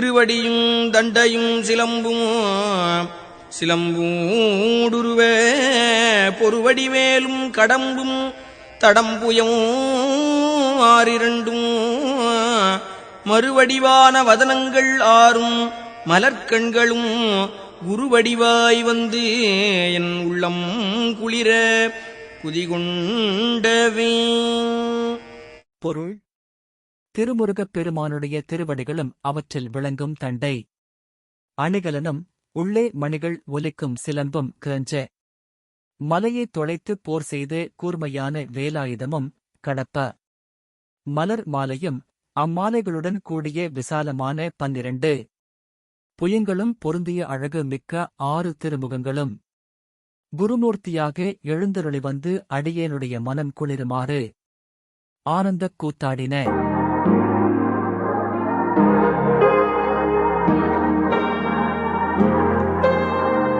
திருவடியும் தண்டையும் சிலம்பும் சிலம்பூடுருவ பொறுவடி மேலும் கடம்பும் தடம்புயம் ஆறிரண்டும் மறுவடிவான வதனங்கள் ஆறும் மலர்கண்களும் குருவடிவாய் வந்து என் உள்ளம் குளிர குதிகொண்டவே. பொருள்: திருமுருகப் பெருமானுடைய திருவடிகளும் அவற்றில் விளங்கும் தண்டை அணிகலனும் உள்ளே மணிகள் ஒலிக்கும் சிலம்பும் கிரஞ்ச மலையைத் தொலைத்து போர் செய்து கூர்மையான வேலாயுதமும் கடப்ப மலர் மாலையும் அம்மாலைகளுடன் கூடிய விசாலமான 12 புயங்களும் பொருந்திய அழகு மிக்க 6 திருமுகங்களும் குருமூர்த்தியாக எழுந்தருளி வந்து அடியேனுடைய மனம் குளிருமாறு ஆனந்தக் கூத்தாடின.